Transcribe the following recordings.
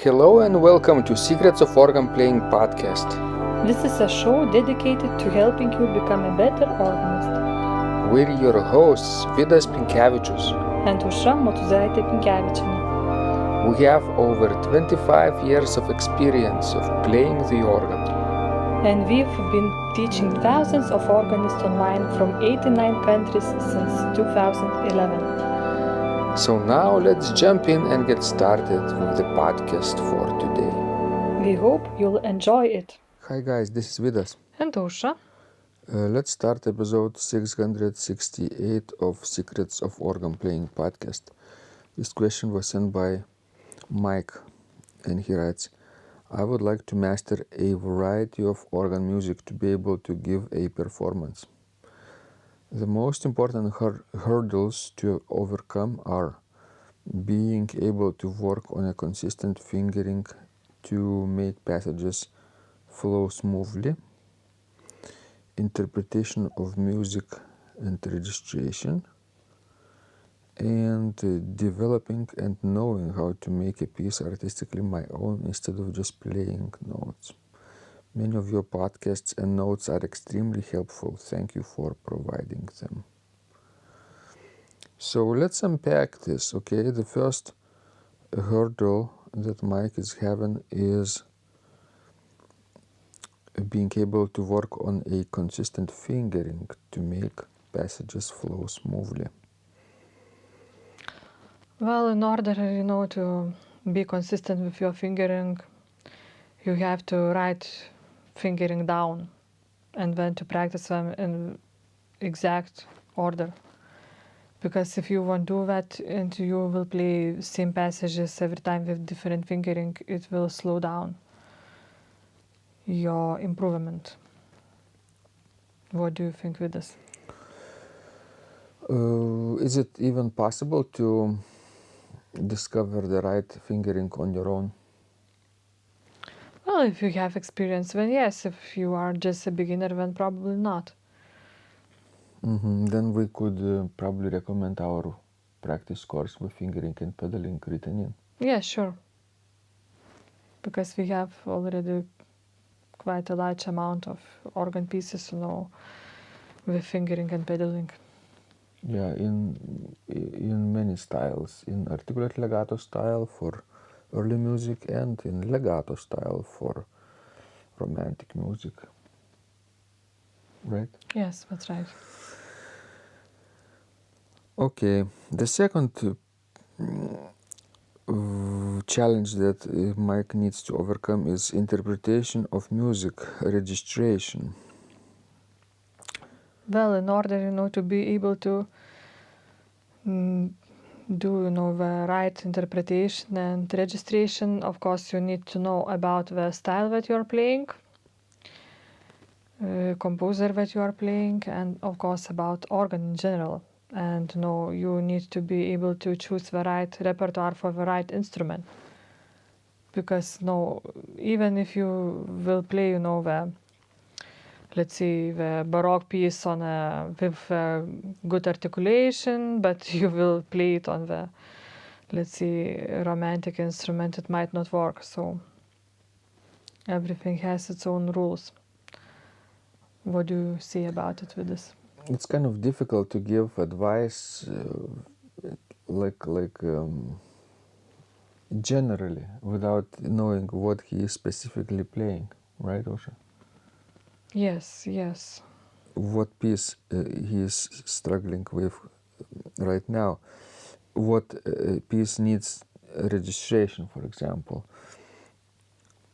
Hello and welcome to Secrets of Organ Playing podcast. This is a show dedicated to helping you become a better organist. We're your hosts, Vidas Pinkevičius. And Aušra Motuzaitė Pinkevičienė. We have over 25 years of experience of playing the organ. And we've been teaching thousands of organists online from 89 countries since 2011. So now let's jump in and get started with the podcast for today. We hope you'll enjoy it. Hi guys, this is Vidas. And Aušra. Let's start episode 668 of Secrets of Organ Playing podcast. This question was sent by Mike, and he writes, I would like to master a variety of organ music to be able to give a performance. The most important hurdles to overcome are being able to work on a consistent fingering to make passages flow smoothly, interpretation of music and registration, and developing and knowing how to make a piece artistically my own instead of just playing notes. Many of your podcasts and notes are extremely helpful. Thank you for providing them. So let's unpack this, okay? The first hurdle that Mike is having is being able to work on a consistent fingering to make passages flow smoothly. Well, in order, to be consistent with your fingering, you have to write fingering down and then to practice them in exact order. Because if you won't do that and you will play same passages every time with different fingering, it will slow down your improvement. What do you think with this? Is it even possible to discover the right fingering on your own? Well, if you have experience, then yes. If you are just a beginner, then probably not. Then we could probably recommend our practice course with fingering and pedaling written in. Yeah, sure. Because we have already quite a large amount of organ pieces, with fingering and pedaling. Yeah, in many styles, in articulate legato style for early music and in legato style for romantic music. Right? Yes, that's right. Okay, the second challenge that Mike needs to overcome is interpretation of music, registration. Well, in order, to be able to do, the right interpretation and registration, of course, you need to know about the style that you are playing, composer that you are playing, and of course about organ in general. And you need to be able to choose the right repertoire for the right instrument. Because even if you will play, let's say the Baroque piece with good articulation, but you will play it on the, let's say, romantic instrument, it might not work. So everything has its own rules. What do you say about it with this? It's kind of difficult to give advice generally without knowing what he is specifically playing, right, Osha? Yes. What piece he is struggling with right now. What piece needs registration, for example.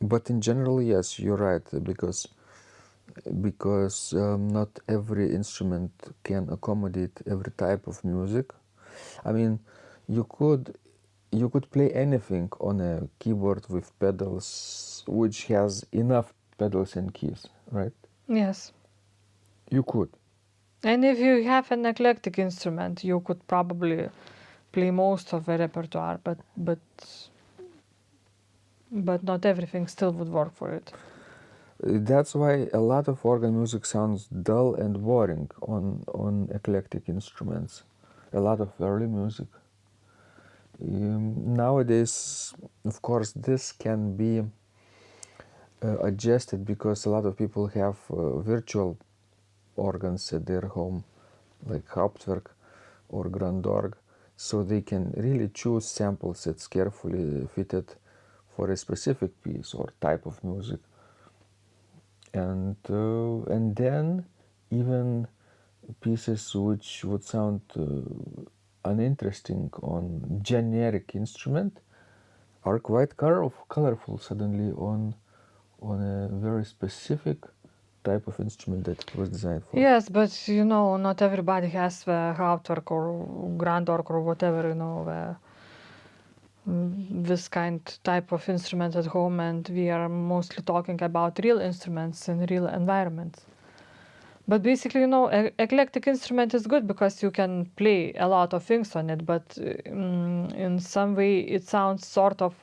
But in general, yes, you're right, because not every instrument can accommodate every type of music. I mean, you could play anything on a keyboard with pedals which has enough pedals and keys, right? Yes. You could. And if you have an eclectic instrument, you could probably play most of the repertoire, but not everything still would work for it. That's why a lot of organ music sounds dull and boring on eclectic instruments. A lot of early music. Nowadays, of course, this can be adjusted because a lot of people have virtual organs at their home, like Hauptwerk or Grandorg, so they can really choose samples that's carefully fitted for a specific piece or type of music. And then even pieces which would sound uninteresting on generic instrument are quite colorful suddenly on a very specific type of instrument that it was designed for. Yes, but not everybody has the Hauptwerk or Grandorg or whatever, this type of instrument at home, and we are mostly talking about real instruments in real environments. But basically, eclectic instrument is good because you can play a lot of things on it, but in some way it sounds sort of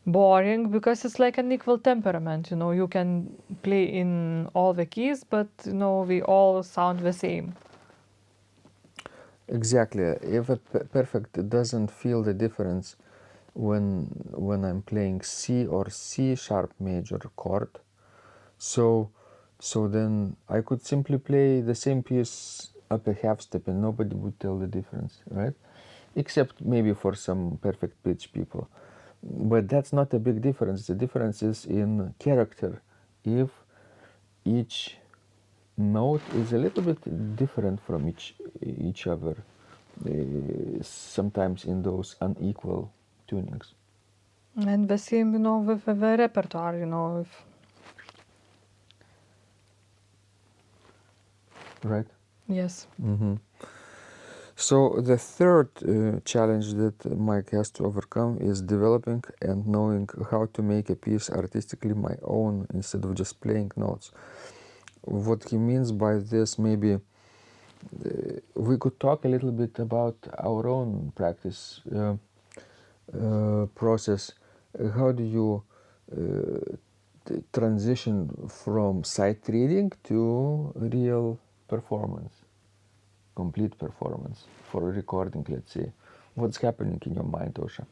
boring because it's like an equal temperament. You can play in all the keys, but we all sound the same. Exactly. If a perfect doesn't feel the difference when I'm playing C or C sharp major chord, so then I could simply play the same piece up a half step and nobody would tell the difference, right? Except maybe for some perfect pitch people. But that's not a big difference. The difference is in character. If each note is a little bit different from each other, sometimes in those unequal tunings. And the same, with the repertoire, if Right? yes. So the third challenge that Mike has to overcome is developing and knowing how to make a piece artistically my own instead of just playing notes. What he means by this, maybe we could talk a little bit about our own practice process. How do you transition from sight reading to real performance, complete performance for a recording, let's say? What's happening in your mind, Osha?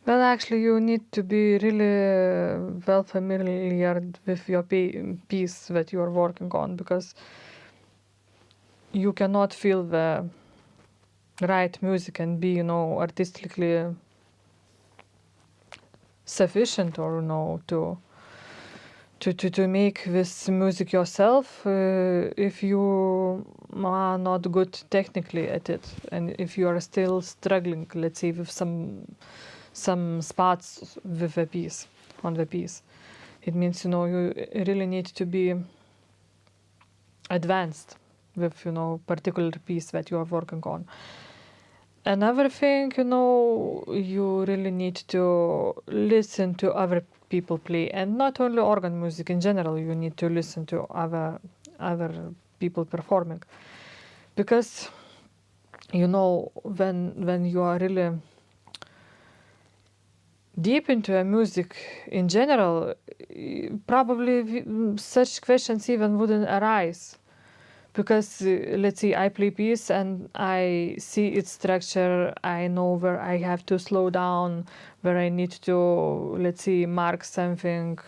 Well, actually, you need to be really well familiar with your piece that you are working on, because you cannot feel the right music and be, artistically sufficient, or to make this music yourself if you are not good technically at it, and if you are still struggling, let's say, with some spots with the piece on the piece. It means you really need to be advanced with particular piece that you are working on. Another thing, you really need to listen to other people play, and not only organ music in general. You need to listen to other people performing, because when you are really deep into a music in general, probably such questions even wouldn't arise, because let's say I play piece and I see its structure. I know where I have to slow down, where I need to, let's say, mark something,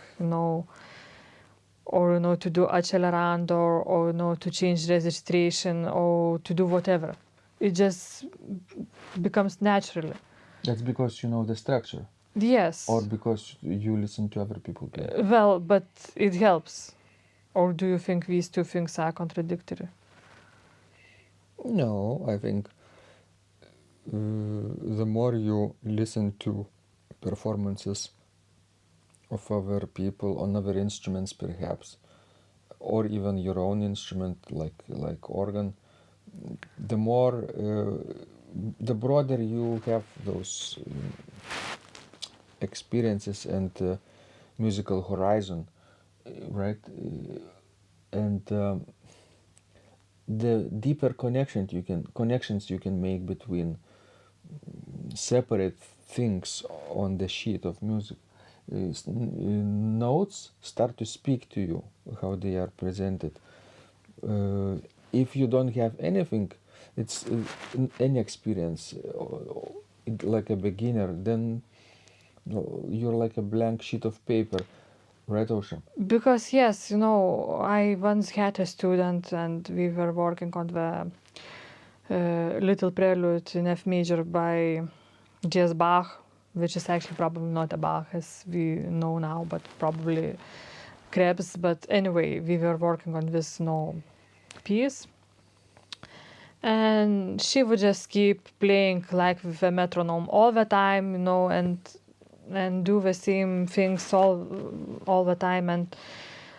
or to do accelerando, or to change registration, or to do whatever. It just becomes naturally. That's because you know the structure, Yes. or because you listen to other people play? Well, but it helps. Or do you think these two things are contradictory? No, I think the more you listen to performances of other people on other instruments, perhaps, or even your own instrument, like organ, the more, the broader you have those experiences and musical horizon, right? And the deeper connections you can make between separate things on the sheet of music. Notes start to speak to you how they are presented. If you don't have anything, it's any experience like a beginner, then you're like a blank sheet of paper, right, Ocean? Because yes, I once had a student and we were working on the little prelude in F major by J.S. Bach, which is actually probably not a Bach as we know now, but probably Krebs. But anyway, we were working on this piece. And she would just keep playing like with a metronome all the time, and do the same things all the time. And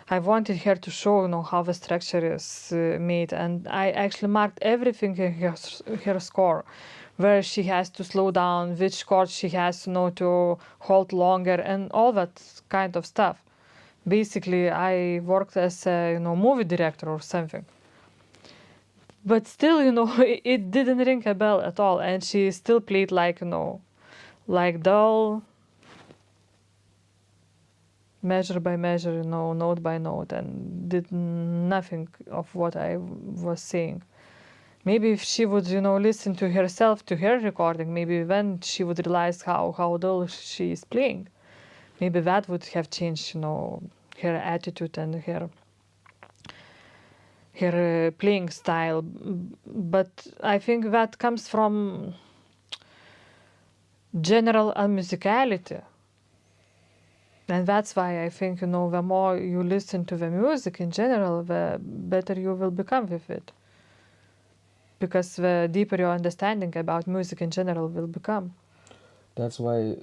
I wanted her to show, how the structure is made. And I actually marked everything in her score, where she has to slow down, which chords she has to hold longer, and all that kind of stuff. Basically, I worked as a movie director or something. But still, it didn't ring a bell at all, and she still played like like dull, measure by measure, note by note, and did nothing of what I was saying. Maybe if she would, listen to herself, to her recording, maybe then she would realize how dull she is playing. Maybe that would have changed, her attitude and her playing style. But I think that comes from general unmusicality. And that's why I think, the more you listen to the music in general, the better you will become with it. Because the deeper your understanding about music in general will become. That's why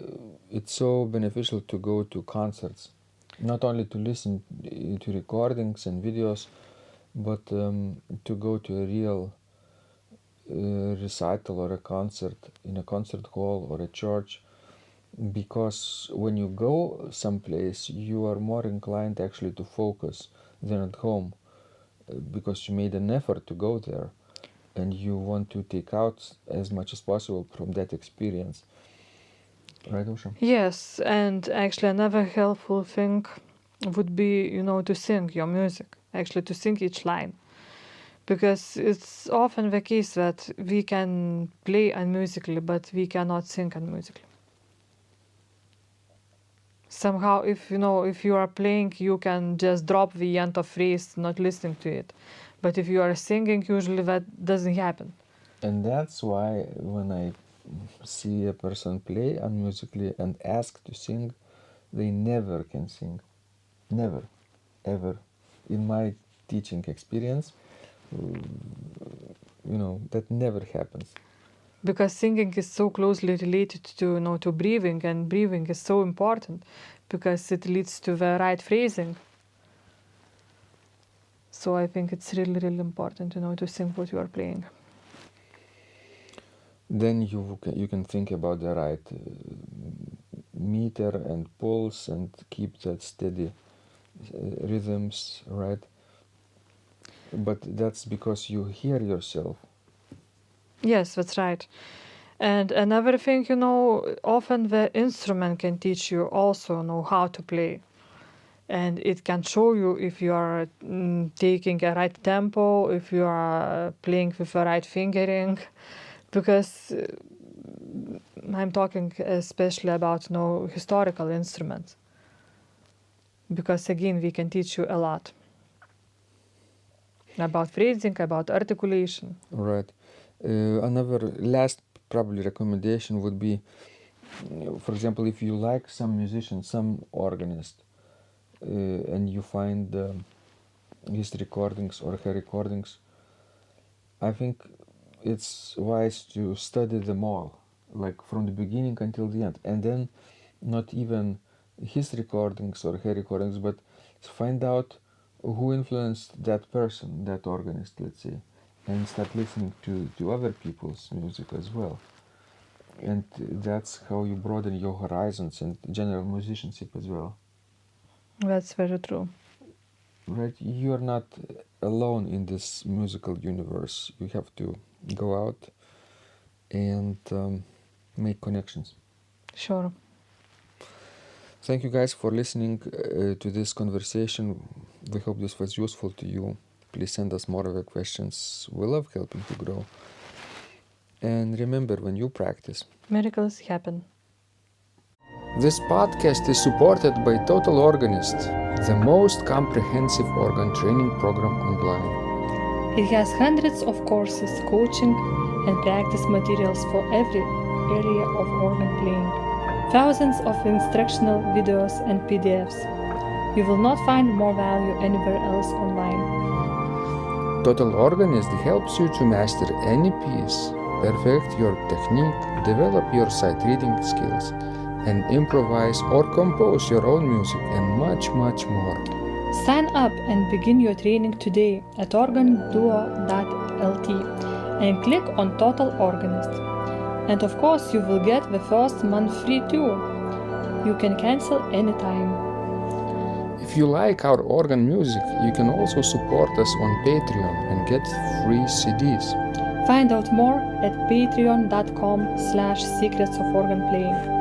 it's so beneficial to go to concerts, not only to listen to recordings and videos, but to go to a real recital or a concert in a concert hall or a church, because when you go someplace you are more inclined actually to focus than at home, because you made an effort to go there and you want to take out as much as possible from that experience. Right, Usha? Yes, and actually another helpful thing would be, to sing your music, actually to sing each line. Because it's often the case that we can play unmusically, but we cannot sing unmusically. Somehow, if you are playing, you can just drop the end of phrase, not listening to it. But if you are singing, usually that doesn't happen. And that's why when I see a person play unmusically and ask to sing, they never can sing. Never, ever. In my teaching experience, that never happens. Because singing is so closely related to breathing, and breathing is so important because it leads to the right phrasing. So I think it's really, really important, to sing what you are playing. Then you can think about the right meter and pulse and keep that steady rhythms, right? But that's because you hear yourself. Yes, that's right. And another thing, often the instrument can teach you also how to play. And it can show you if you are taking a right tempo, if you are playing with the right fingering. Because I'm talking especially about historical instruments. Because again, we can teach you a lot about phrasing, about articulation. Right. Another last probably recommendation would be, for example, if you like some musician, some organist, and you find his recordings or her recordings, I think it's wise to study them all, like from the beginning until the end, and then not even his recordings or her recordings, but find out who influenced that person, that organist, let's say, and start listening to other people's music as well. And that's how you broaden your horizons and general musicianship as well. That's very true. Right? You're not alone in this musical universe. You have to go out and make connections. Sure. Thank you guys for listening to this conversation. We hope this was useful to you. Please send us more of your questions. We love helping to grow. And remember, when you practice, miracles happen. This podcast is supported by Total Organist, the most comprehensive organ training program online. It has hundreds of courses, coaching, and practice materials for every area of organ playing. Thousands of instructional videos and PDFs. You will not find more value anywhere else online. Total Organist helps you to master any piece, perfect your technique, develop your sight reading skills, and improvise or compose your own music, and much, much more. Sign up and begin your training today at organduo.lt and click on Total Organist. And of course, you will get the first month free too. You can cancel anytime. If you like our organ music, you can also support us on Patreon and get free CDs. Find out more at patreon.com/secrets of organ playing.